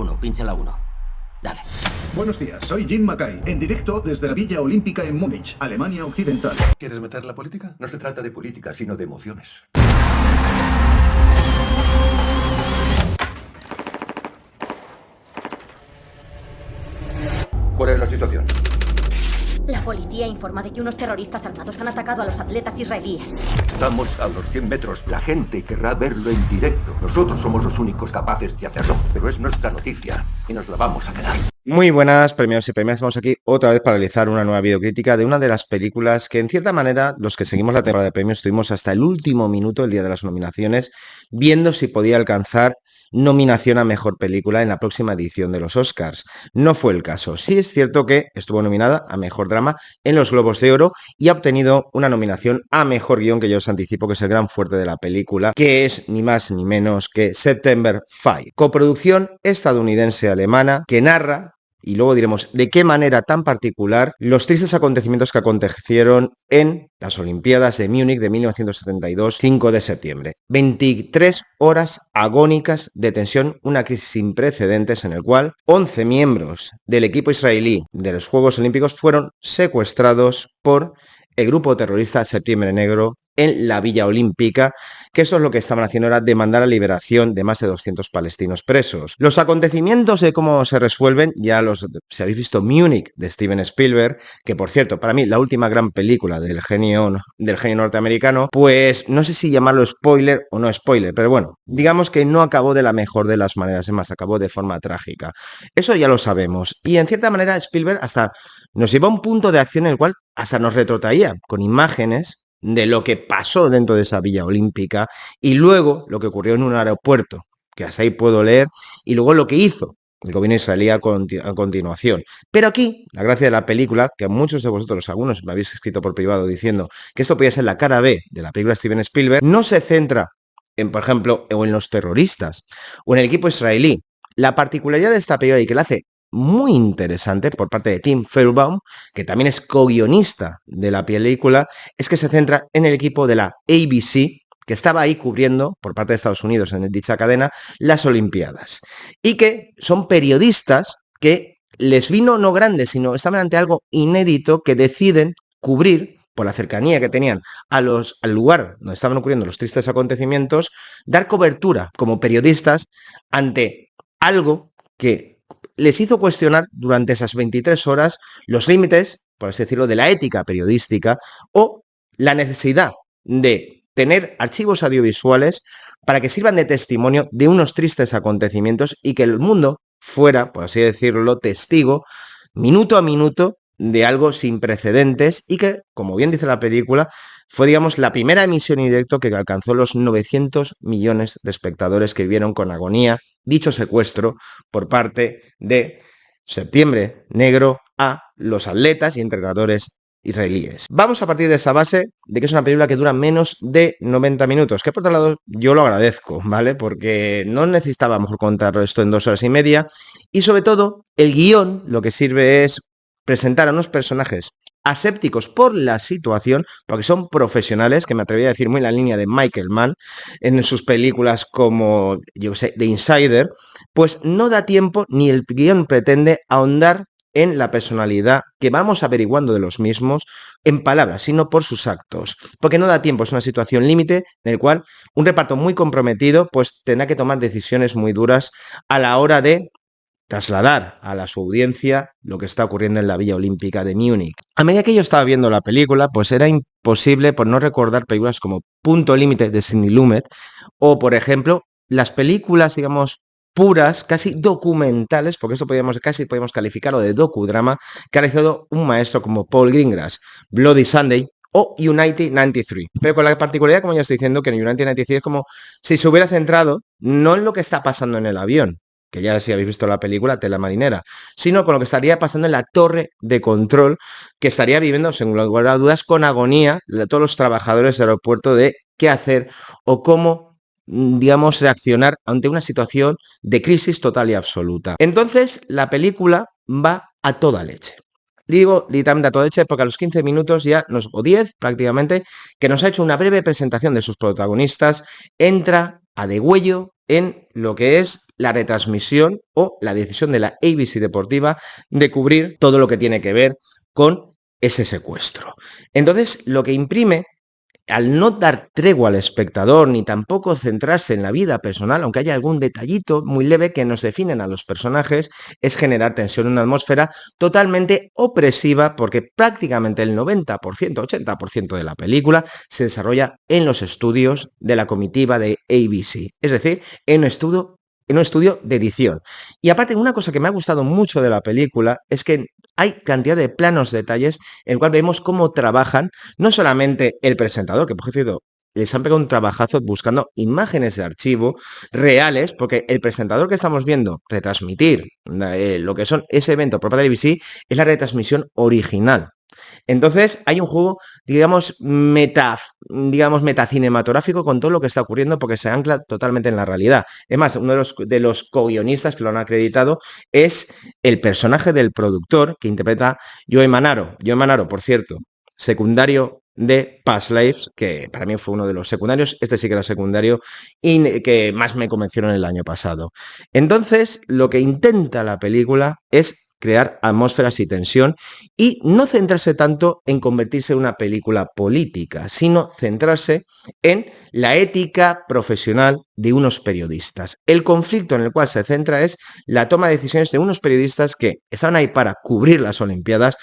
1, pincha la 1. Dale. Buenos días, soy Jim Mackay, en directo desde la Villa Olímpica en Múnich, Alemania Occidental. ¿Quieres meter la política? No se trata de política, sino de emociones. ¿Cuál es la situación? La policía informa de que unos terroristas armados han atacado a los atletas israelíes. Estamos a los 100 metros. La gente querrá verlo en directo. Nosotros somos los únicos capaces de hacerlo. Pero es nuestra noticia y nos la vamos a quedar. Muy buenas, premiados y premiadas. Estamos aquí otra vez para realizar una nueva videocrítica de una de las películas que, en cierta manera, los que seguimos la temporada de premios estuvimos hasta el último minuto, el día de las nominaciones, viendo si podía alcanzar nominación a Mejor Película en la próxima edición de los Oscars. No fue el caso. Sí es cierto que estuvo nominada a Mejor Drama en los Globos de Oro y ha obtenido una nominación a Mejor Guión, que yo os anticipo que es el gran fuerte de la película, que es ni más ni menos que September 5. Coproducción estadounidense-alemana que narra, y luego diremos de qué manera tan particular, los tristes acontecimientos que acontecieron en las Olimpiadas de Múnich de 1972, 5 de septiembre. 23 horas agónicas de tensión, una crisis sin precedentes en el cual 11 miembros del equipo israelí de los Juegos Olímpicos fueron secuestrados por el grupo terrorista Septiembre Negro en la Villa Olímpica, que eso es lo que estaban haciendo, era demandar la liberación de más de 200 palestinos presos. Los acontecimientos de cómo se resuelven, si habéis visto Múnich de Steven Spielberg, que por cierto, para mí la última gran película del genio norteamericano, pues no sé si llamarlo spoiler o no spoiler, pero bueno, digamos que no acabó de la mejor de las maneras, es más, acabó de forma trágica. Eso ya lo sabemos. Y en cierta manera Spielberg hasta nos lleva a un punto de acción en el cual hasta nos retrotraía con imágenes de lo que pasó dentro de esa Villa Olímpica y luego lo que ocurrió en un aeropuerto, que hasta ahí puedo leer, y luego lo que hizo el gobierno israelí a continuación. Pero aquí, la gracia de la película, que muchos de vosotros, algunos me habéis escrito por privado diciendo que esto podía ser la cara B de la película de Steven Spielberg, no se centra en, por ejemplo, o en los terroristas o en el equipo israelí. La particularidad de esta película y que la hace muy interesante por parte de Tim Feuerbaum, que también es co-guionista de la película, es que se centra en el equipo de la ABC, que estaba ahí cubriendo, por parte de Estados Unidos en dicha cadena, las Olimpiadas. Y que son periodistas que les vino no grande, sino estaban ante algo inédito, que deciden cubrir, por la cercanía que tenían al lugar donde estaban ocurriendo los tristes acontecimientos, dar cobertura como periodistas ante algo que les hizo cuestionar durante esas 23 horas los límites, por así decirlo, de la ética periodística o la necesidad de tener archivos audiovisuales para que sirvan de testimonio de unos tristes acontecimientos y que el mundo fuera, por así decirlo, testigo minuto a minuto de algo sin precedentes y que, como bien dice la película, fue, digamos, la primera emisión en directo que alcanzó los 900 millones de espectadores que vieron con agonía dicho secuestro por parte de Septiembre Negro a los atletas y entrenadores israelíes. Vamos a partir de esa base de que es una película que dura menos de 90 minutos, que por otro lado yo lo agradezco, ¿vale? Porque no necesitábamos contar esto en 2 horas y media y sobre todo el guión lo que sirve es presentar a unos personajes asépticos por la situación, porque son profesionales, que me atrevería a decir muy en la línea de Michael Mann, en sus películas como, yo sé, The Insider, pues no da tiempo, ni el guión pretende ahondar en la personalidad que vamos averiguando de los mismos en palabras, sino por sus actos. Porque no da tiempo, es una situación límite en el cual un reparto muy comprometido pues tendrá que tomar decisiones muy duras a la hora de trasladar a su audiencia lo que está ocurriendo en la Villa Olímpica de Múnich. A medida que yo estaba viendo la película, pues era imposible por no recordar películas como Punto Límite de Sidney Lumet o, por ejemplo, las películas, digamos, puras, casi documentales, porque esto casi podemos calificarlo de docudrama, que ha realizado un maestro como Paul Greengrass, Bloody Sunday o United 93. Pero con la particularidad, como ya estoy diciendo, que en United 93 es como si se hubiera centrado no en lo que está pasando en el avión, que ya si habéis visto la película, tela marinera, sino con lo que estaría pasando en la torre de control, que estaría viviendo, sin lugar a dudas, con agonía todos los trabajadores del aeropuerto de qué hacer o cómo, digamos, reaccionar ante una situación de crisis total y absoluta. Entonces, la película va a toda leche. Digo literalmente a toda leche porque a los 15 minutos ya, o 10 prácticamente, que nos ha hecho una breve presentación de sus protagonistas, entra a degüello en lo que es la retransmisión o la decisión de la ABC Deportiva de cubrir todo lo que tiene que ver con ese secuestro. Entonces, lo que imprime, al no dar tregua al espectador ni tampoco centrarse en la vida personal, aunque haya algún detallito muy leve que nos definen a los personajes, es generar tensión en una atmósfera totalmente opresiva, porque prácticamente el 90%, 80% de la película se desarrolla en los estudios de la comitiva de ABC, es decir, en un estudio de edición. Y aparte, una cosa que me ha gustado mucho de la película es que hay cantidad de planos detalles en el cual vemos cómo trabajan no solamente el presentador, que por cierto les han pegado un trabajazo buscando imágenes de archivo reales, porque el presentador que estamos viendo retransmitir lo que son ese evento por parte de ABC es la retransmisión original. Entonces hay un juego, digamos, metacinematográfico con todo lo que está ocurriendo porque se ancla totalmente en la realidad. Es más, uno de los co-guionistas que lo han acreditado es el personaje del productor que interpreta Joe Manaro. Joe Manaro, por cierto, secundario de Past Lives, que para mí fue uno de los secundarios, este sí que era secundario, y que más me convencieron el año pasado. Entonces, lo que intenta la película es crear atmósferas y tensión y no centrarse tanto en convertirse en una película política, sino centrarse en la ética profesional de unos periodistas. El conflicto en el cual se centra es la toma de decisiones de unos periodistas que estaban ahí para cubrir las Olimpiadas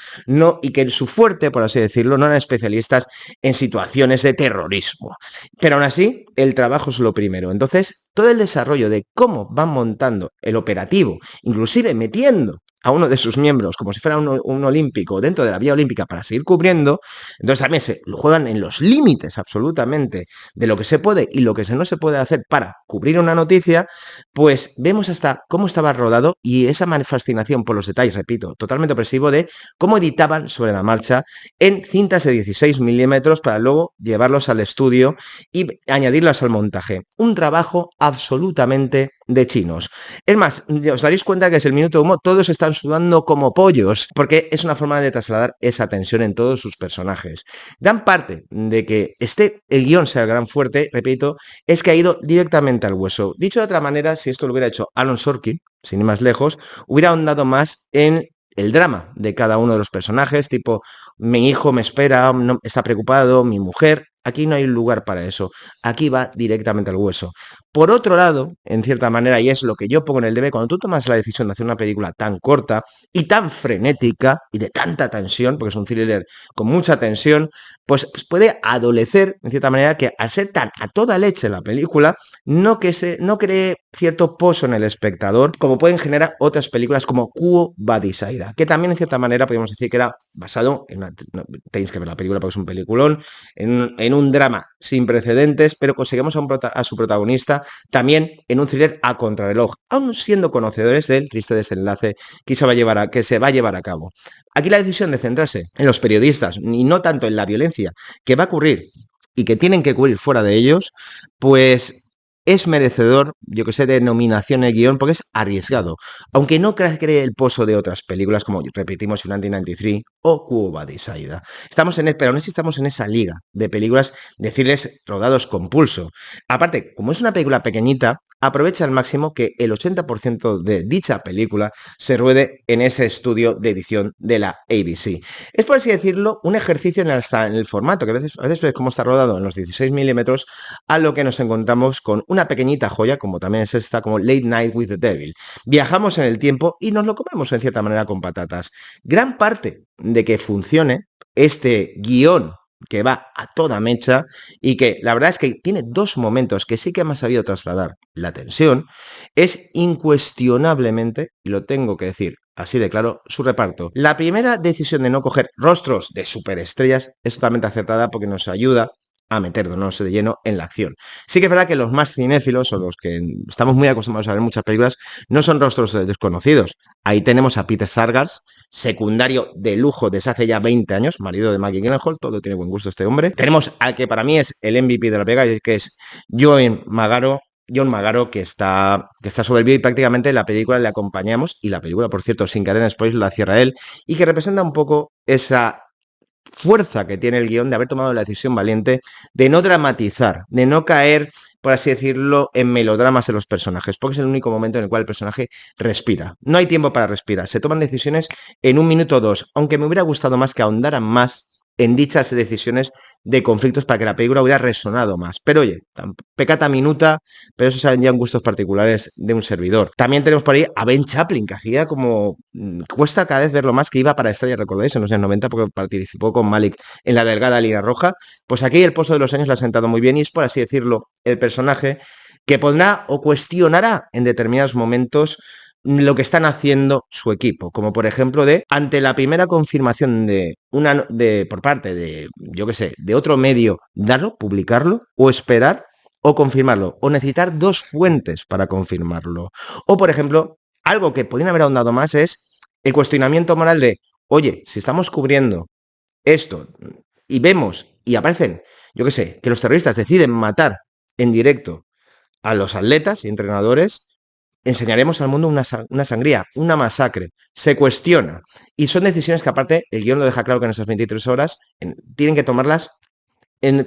y que su fuerte, por así decirlo, no eran especialistas en situaciones de terrorismo. Pero aún así, el trabajo es lo primero. Entonces, todo el desarrollo de cómo van montando el operativo, inclusive metiendo a uno de sus miembros como si fuera un olímpico dentro de la vía olímpica para seguir cubriendo, entonces también se juegan en los límites absolutamente de lo que se puede y lo que no se puede hacer para cubrir una noticia, pues vemos hasta cómo estaba rodado y esa fascinación por los detalles, repito, totalmente opresivo de cómo editaban sobre la marcha en cintas de 16 milímetros para luego llevarlos al estudio y añadirlas al montaje. Un trabajo absolutamente de chinos. Es más, os daréis cuenta que es el minuto de humo, todos están sudando como pollos, porque es una forma de trasladar esa tensión en todos sus personajes. Gran parte de que el guión sea el gran fuerte, repito, es que ha ido directamente al hueso. Dicho de otra manera, si esto lo hubiera hecho Aaron Sorkin, sin ir más lejos, hubiera ahondado más en el drama de cada uno de los personajes, tipo, mi hijo me espera, no, está preocupado, mi mujer. Aquí no hay lugar para eso. Aquí va directamente al hueso. Por otro lado, en cierta manera, y es lo que yo pongo en el debe, cuando tú tomas la decisión de hacer una película tan corta y tan frenética y de tanta tensión, porque es un thriller con mucha tensión, pues puede adolecer, en cierta manera, que al ser tan a toda leche la película, no cree cierto pozo en el espectador, como pueden generar otras películas como Quo Vadis Aida, que también, en cierta manera, podríamos decir que era basado en tenéis que ver la película porque es un peliculón, en un drama sin precedentes, pero conseguimos a su protagonista también en un thriller a contrarreloj, aún siendo conocedores del triste desenlace que se va a llevar a cabo. Aquí la decisión de centrarse en los periodistas y no tanto en la violencia que va a ocurrir y que tienen que cubrir fuera de ellos, pues es merecedor, yo que sé, de nominación el guión porque es arriesgado. Aunque no cree el pozo de otras películas como repetimos 1993 o Quo Vadis Aida. Pero no estamos en esa liga de películas de thrillers rodados con pulso. Aparte, como es una película pequeñita, aprovecha al máximo que el 80% de dicha película se ruede en ese estudio de edición de la ABC. Es, por así decirlo, un ejercicio en el formato, que a veces ves cómo está rodado en los 16 milímetros, a lo que nos encontramos con una pequeñita joya, como también es esta, como Late Night with the Devil. Viajamos en el tiempo y nos lo comemos en cierta manera con patatas. Gran parte de que funcione este guión que va a toda mecha y que la verdad es que tiene dos momentos que sí que me ha sabido trasladar la tensión, es incuestionablemente, y lo tengo que decir así de claro, su reparto. La primera decisión de no coger rostros de superestrellas es totalmente acertada porque nos ayuda a meternos de lleno en la acción. Sí que es verdad que los más cinéfilos o los que estamos muy acostumbrados a ver muchas películas no son rostros desconocidos. Ahí tenemos a Peter Sarsgaard, secundario de lujo desde hace ya 20 años, marido de Maggie Gyllenhaal, todo tiene buen gusto este hombre. Tenemos al que para mí es el MVP de la pega, que es John Magaro, que está soberbio y prácticamente la película le acompañamos y la película, por cierto, sin querer en spoilers, la cierra él y que representa un poco esa fuerza que tiene el guión de haber tomado la decisión valiente de no dramatizar, de no caer, por así decirlo, en melodramas en los personajes, porque es el único momento en el cual el personaje respira. No hay tiempo para respirar, se toman decisiones en 1 minuto o 2, aunque me hubiera gustado más que ahondaran más en dichas decisiones de conflictos para que la película hubiera resonado más. Pero oye, pecata minuta, pero eso saben ya gustos particulares de un servidor. También tenemos por ahí a Ben Chaplin, que hacía como... cuesta cada vez verlo más, que iba para Estrella, recordáis, en los años 90, porque participó con Malik en La delgada línea roja. Pues aquí el pozo de los años lo ha sentado muy bien y es, por así decirlo, el personaje que pondrá o cuestionará en determinados momentos lo que están haciendo su equipo, como por ejemplo ante la primera confirmación por parte de, yo qué sé, de otro medio, darlo, publicarlo, o esperar, o confirmarlo, o necesitar 2 fuentes para confirmarlo. O por ejemplo, algo que podrían haber ahondado más es el cuestionamiento moral de, oye, si estamos cubriendo esto y vemos y aparecen, yo qué sé, que los terroristas deciden matar en directo a los atletas y entrenadores, enseñaremos al mundo una sangría, una masacre. Se cuestiona. Y son decisiones que aparte el guión lo deja claro que en esas 23 horas tienen que tomarlas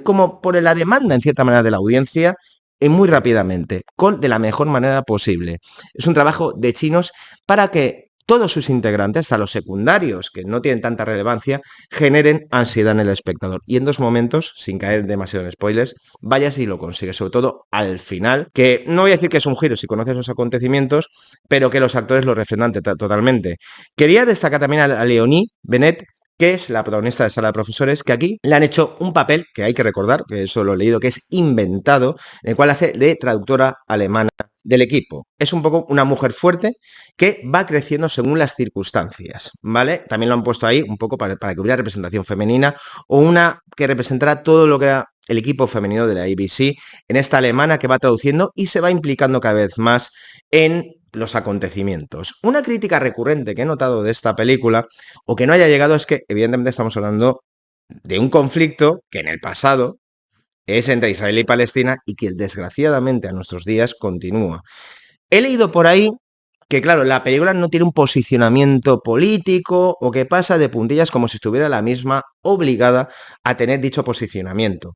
como por la demanda, en cierta manera, de la audiencia, muy rápidamente, de la mejor manera posible. Es un trabajo de chinos para que todos sus integrantes, hasta los secundarios, que no tienen tanta relevancia, generen ansiedad en el espectador. Y en 2 momentos, sin caer demasiado en spoilers, vaya si lo consigue, sobre todo al final, que no voy a decir que es un giro si conoces los acontecimientos, pero que los actores lo refrendan totalmente. Quería destacar también a Leonie Bennett, que es la protagonista de Sala de Profesores, que aquí le han hecho un papel, que hay que recordar, que eso lo he leído, que es inventado, en el cual hace de traductora alemana del equipo. Es un poco una mujer fuerte que va creciendo según las circunstancias, ¿vale? También lo han puesto ahí un poco para que hubiera representación femenina o una que representara todo lo que era el equipo femenino de la ABC en esta alemana que va traduciendo y se va implicando cada vez más en los acontecimientos. Una crítica recurrente que he notado de esta película o que no haya llegado es que evidentemente estamos hablando de un conflicto que en el pasado es entre Israel y Palestina y que desgraciadamente a nuestros días continúa. He leído por ahí que, claro, la película no tiene un posicionamiento político o que pasa de puntillas como si estuviera la misma obligada a tener dicho posicionamiento.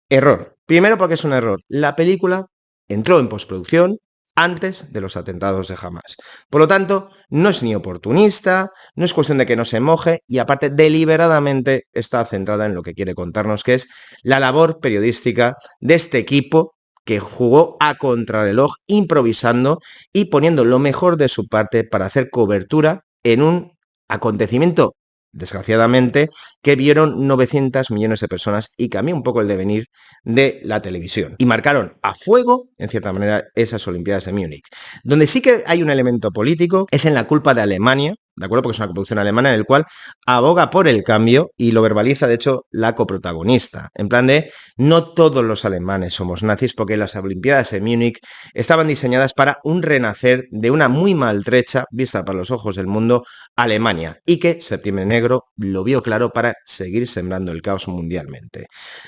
Error. Primero porque es un error. La película entró en postproducción antes de los atentados de Hamas. Por lo tanto, no es ni oportunista, no es cuestión de que no se moje y aparte deliberadamente está centrada en lo que quiere contarnos, que es la labor periodística de este equipo que jugó a contrarreloj, improvisando y poniendo lo mejor de su parte para hacer cobertura en un acontecimiento, desgraciadamente, que vieron 900 millones de personas y cambió un poco el devenir de la televisión. Y marcaron a fuego, en cierta manera, esas Olimpiadas de Múnich. Donde sí que hay un elemento político es en la culpa de Alemania, ¿de acuerdo? Porque es una coproducción alemana en el cual aboga por el cambio y lo verbaliza, de hecho, la coprotagonista. En plan de, no todos los alemanes somos nazis porque las Olimpiadas de Múnich estaban diseñadas para un renacer de una muy maltrecha, vista para los ojos del mundo, Alemania. Y que Septiembre Negro lo vio claro para seguir sembrando el caos mundialmente.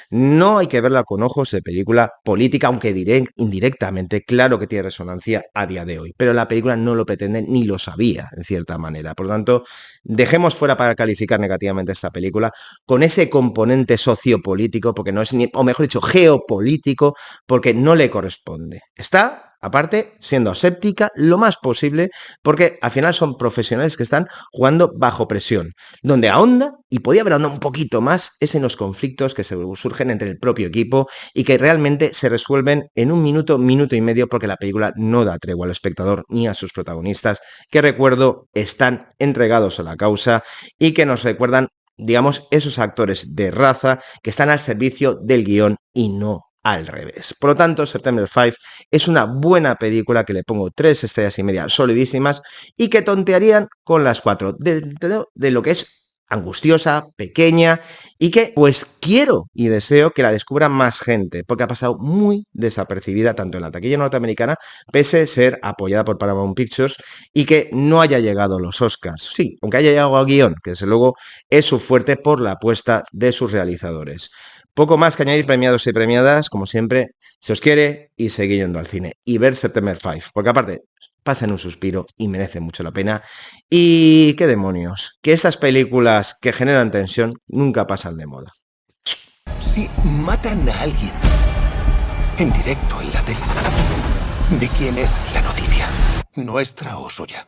No hay que verla con ojos de película política, aunque diré indirectamente, claro que tiene resonancia a día de hoy. Pero la película no lo pretende ni lo sabía, en cierta manera. Por lo tanto, dejemos fuera para calificar negativamente esta película con ese componente sociopolítico, porque no es ni, o mejor dicho, geopolítico, porque no le corresponde. Está, aparte, siendo aséptica lo más posible, porque al final son profesionales que están jugando bajo presión. Donde ahonda, y podía haber ahondado un poquito más, es en los conflictos que se surgen entre el propio equipo y que realmente se resuelven en 1 minuto, minuto y medio, porque la película no da tregua al espectador ni a sus protagonistas, que recuerdo, están entregados a la causa y que nos recuerdan, digamos, esos actores de raza que están al servicio del guión y no al revés. Por lo tanto, September 5 es una buena película que le pongo 3 estrellas y media solidísimas y que tontearían con las 4 de lo que es angustiosa, pequeña y que pues quiero y deseo que la descubra más gente porque ha pasado muy desapercibida tanto en la taquilla norteamericana pese a ser apoyada por Paramount Pictures y que no haya llegado a los Oscars. Sí, aunque haya llegado a guión, que desde luego es su fuerte por la apuesta de sus realizadores. Poco más que añadir, premiados y premiadas, como siempre, si os quiere y seguir yendo al cine y ver September 5, porque aparte pasan un suspiro y merecen mucho la pena. Y qué demonios, que estas películas que generan tensión nunca pasan de moda. Si matan a alguien en directo en la tele, ¿de quién es la noticia? ¿Nuestra o suya?